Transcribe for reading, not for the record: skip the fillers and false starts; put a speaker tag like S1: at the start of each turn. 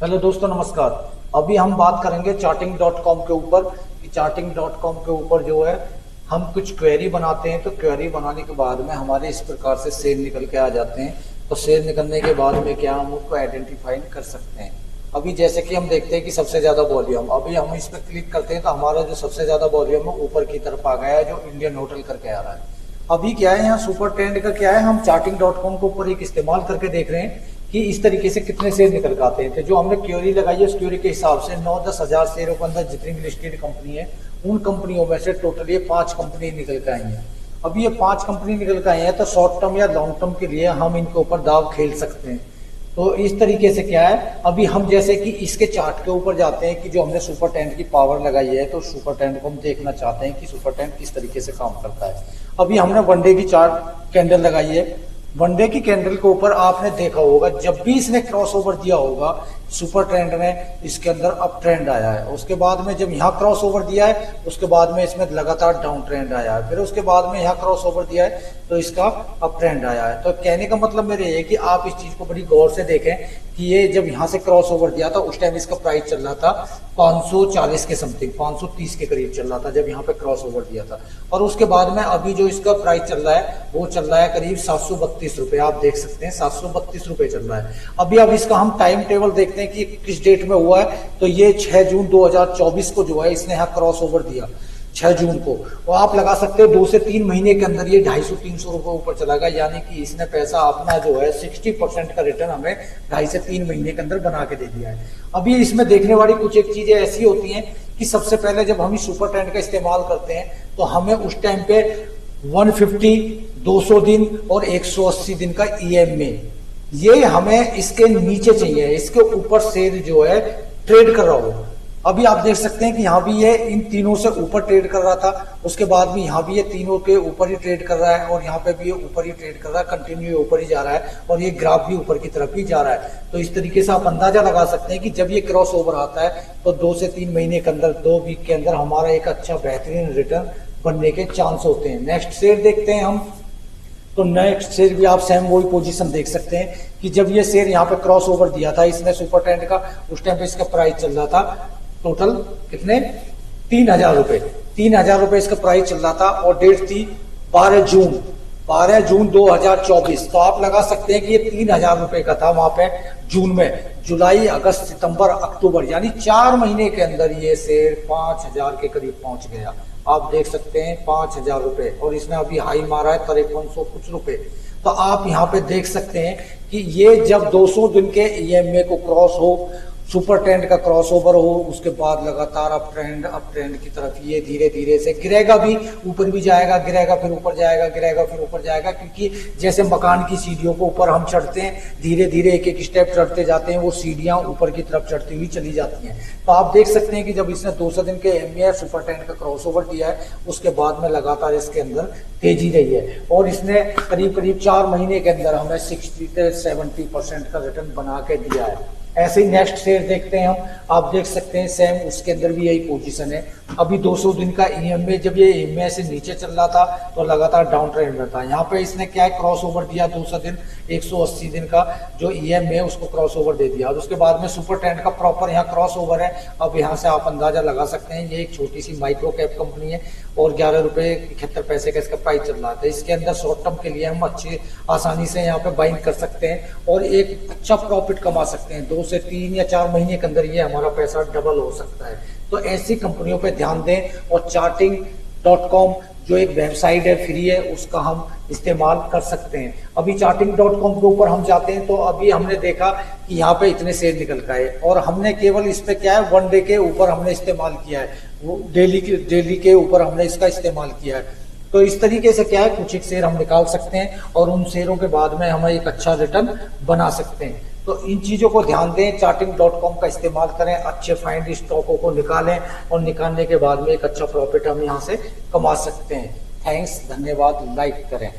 S1: Hello दोस्तों, नमस्कार। अभी हम बात करेंगे चार्टिंग डॉट कॉम के ऊपर कि चार्टिंग डॉट कॉम के ऊपर जो है हम कुछ क्वेरी बनाते हैं, तो क्वेरी बनाने के बाद में हमारे इस प्रकार से शेर निकल के आ जाते हैं। तो शेर निकलने के बाद में क्या हम उसको आइडेंटिफाई कर सकते हैं। अभी जैसे कि हम देखते हैं कि सबसे ज्यादा वॉल्यूम, अभी हम इस पर क्लिक करते हैं तो हमारा जो सबसे ज्यादा वॉल्यूम है ऊपर की तरफ आ गया है, जो इंडियन होटल करके आ रहा है। अभी क्या है, यहाँ सुपर ट्रेंड का क्या है, हम चार्टिंग डॉट कॉम के ऊपर एक इस्तेमाल करके देख रहे हैं कि इस तरीके से कितने शेयर निकल के आते हैं। तो जो हमने क्यूरी लगाई है उस क्यूरी के हिसाब से 9-10 हजार शेयरों के अंदर जितनी भी लिस्टेड कंपनी है, उन कंपनियों में से टोटल ये 5 कंपनी निकल के आई हैं। अभी ये 5 कंपनी निकल के आई हैं, तो शॉर्ट टर्म या लॉन्ग टर्म के लिए हम इनके ऊपर दाव खेल सकते हैं। तो इस तरीके से क्या है, अभी हम जैसे कि इसके चार्ट के ऊपर जाते हैं कि जो हमने सुपर टेंट की पावर लगाई है, तो सुपर टेंट को हम देखना चाहते हैं कि सुपर टेंट किस तरीके से काम करता है। अभी हमने वनडे की चार्ट कैंडल लगाई है। वनडे की कैंडल के ऊपर आपने देखा होगा, जब भी इसने क्रॉसओवर दिया होगा सुपर ट्रेंड में, इसके अंदर अप ट्रेंड आया है। उसके बाद में जब यहाँ क्रॉसओवर दिया है, उसके बाद में इसमें लगातार डाउन ट्रेंड आया है। फिर उसके बाद में यहाँ क्रॉसओवर दिया है तो इसका अप ट्रेंड आया है। तो कहने का मतलब मेरे ये कि आप इस चीज को बड़ी गौर से देखें कि ये जब यहाँ से क्रॉसओवर दिया था उस टाइम इसका प्राइस चल रहा था 540 के समथिंग, 530 के करीब चल रहा था जब यहाँ पे क्रॉसओवर दिया था। और उसके बाद में अभी जो इसका प्राइस चल रहा है वो चल रहा है करीब 732 रुपए। आप देख सकते हैं 732 रुपए चल रहा है। अभी अब इसका हम टाइम टेबल देखते हैं कि किस डेट में हुआ है। तो ये 6 जून 2024 को जो है इसने यहाँ क्रॉस ओवर दिया 6 जून को। और आप लगा सकते हो 2 से 3 महीने के अंदर ये 250-300 रुपए ऊपर चला गया, यानी कि इसने पैसा अपना जो है 60% का रिटर्न हमें 2.5 से 3 महीने के अंदर बना के दे दिया है। अभी इसमें देखने वाली कुछ एक चीजें ऐसी होती हैं कि सबसे पहले जब हम इस सुपर ट्रेंड का इस्तेमाल करते हैं तो हमें उस टाइम पे 150, 200 दिन और 180 दिन का EMA, ये हमें इसके नीचे चाहिए, इसके ऊपर शेयर जो है ट्रेड कर रहा हो। अभी आप देख सकते हैं कि यहाँ भी ये इन तीनों से ऊपर ट्रेड कर रहा था, उसके बाद भी यहाँ भी ये तीनों के ऊपर ही ट्रेड कर रहा है, और यहाँ पे भी ये ऊपर ही ट्रेड कर रहा है, कंटिन्यू ऊपर ही जा रहा है, और ये ग्राफ भी ऊपर की तरफ ही जा रहा है। तो इस तरीके से आप अंदाजा लगा सकते हैं कि जब ये क्रॉस ओवर आता है तो 2 से 3 महीने के अंदर, 2 वीक के अंदर हमारा एक अच्छा बेहतरीन रिटर्न बनने के चांस होते हैं। नेक्स्ट शेयर देखते हैं हम। तो नेक्स्ट शेयर भी आप सेम वही पोजीशन देख सकते हैं कि जब ये शेयर यहाँ पे क्रॉस ओवर दिया था इसने सुपर ट्रेंड का, उस टाइम पे इसका प्राइस चल रहा था टोटल कितने, 3000 रुपए। 3000 रुपए इसका प्राइस चल रहा था, और डेट थी 12 जून 2024। तो आप लगा सकते हैं कि ये 3000 रुपए का था वहां पे जून में। जुलाई, अगस्त, सितंबर, अक्टूबर, यानी 4 महीने के अंदर ये शेयर 5000 के करीब पहुंच गया। आप देख सकते हैं 5000 रुपए, और इसने अभी हाई मारा है 5300 कुछ रुपए। तो आप यहाँ पे देख सकते हैं कि ये जब 200 दिन के EMA को क्रॉस हो, सुपर ट्रेंड का क्रॉसओवर हो, उसके बाद लगातार अप ट्रेंड की तरफ ये धीरे धीरे से गिरेगा, भी ऊपर भी जाएगा, गिरेगा फिर ऊपर जाएगा, गिरेगा फिर ऊपर जाएगा। क्योंकि जैसे मकान की सीढ़ियों को ऊपर हम चढ़ते हैं, धीरे धीरे एक एक स्टेप चढ़ते जाते हैं, वो सीढ़ियां ऊपर की तरफ चढ़ती हुई चली जाती हैं। तो आप देख सकते हैं कि जब इसने 200 दिन के EMA सुपर ट्रेंड का क्रॉसओवर दिया है, उसके बाद में लगातार इसके अंदर तेजी रही है, और इसने करीब करीब 4 महीने के अंदर हमें 60 से 70% का रिटर्न बना के दिया है। ऐसे ही नेक्स्ट शेयर देखते हैं हम। आप देख सकते हैं सेम उसके अंदर भी यही पोजीशन है। अभी 200 दिन का EMA, जब ये EMA से नीचे चल रहा था तो लगातार डाउन ट्रेंड में था। यहाँ पे इसने क्या है, क्रॉस ओवर दिया 200 दिन, 180 दिन का जो EMA है उसको क्रॉस ओवर दे दिया, और उसके बाद में सुपर ट्रेंड का प्रॉपर यहाँ क्रॉस ओवर है। अब यहाँ से आप अंदाजा लगा सकते हैं, ये एक छोटी सी माइक्रो कैप कंपनी है, और 11 रुपए 71 पैसे का इसका प्राइस चल रहा था। इसके अंदर शॉर्ट टर्म के लिए हम अच्छी आसानी से यहाँ पे बाइंग कर सकते हैं और एक अच्छा प्रॉफिट कमा सकते हैं। 2 से 3 या 4 महीने के अंदर ये हमारा पैसा डबल हो सकता है। तो ऐसी कंपनियों पे ध्यान दें, और charting.com जो एक वेबसाइट है, फ्री है, उसका हम इस्तेमाल कर सकते हैं। अभी charting.com के ऊपर हम जाते हैं तो अभी हमने देखा कि यहाँ पे इतने शेयर निकल के आए, और हमने केवल इस पे क्या है, 1 डे के ऊपर हमने इस्तेमाल किया है, वो डेली के ऊपर हमने इसका इस्तेमाल किया है। तो इस तरीके से क्या है, कुछ एक शेयर हम निकाल सकते हैं, और उन शेयरों के बाद में हम एक अच्छा रिटर्न बना सकते हैं। तो इन चीजों को ध्यान दें, charting.com का इस्तेमाल करें, अच्छे फाइंड स्टॉकों को निकालें, और निकालने के बाद में एक अच्छा प्रॉफिट हम यहाँ से कमा सकते हैं। थैंक्स, धन्यवाद, लाइक करें।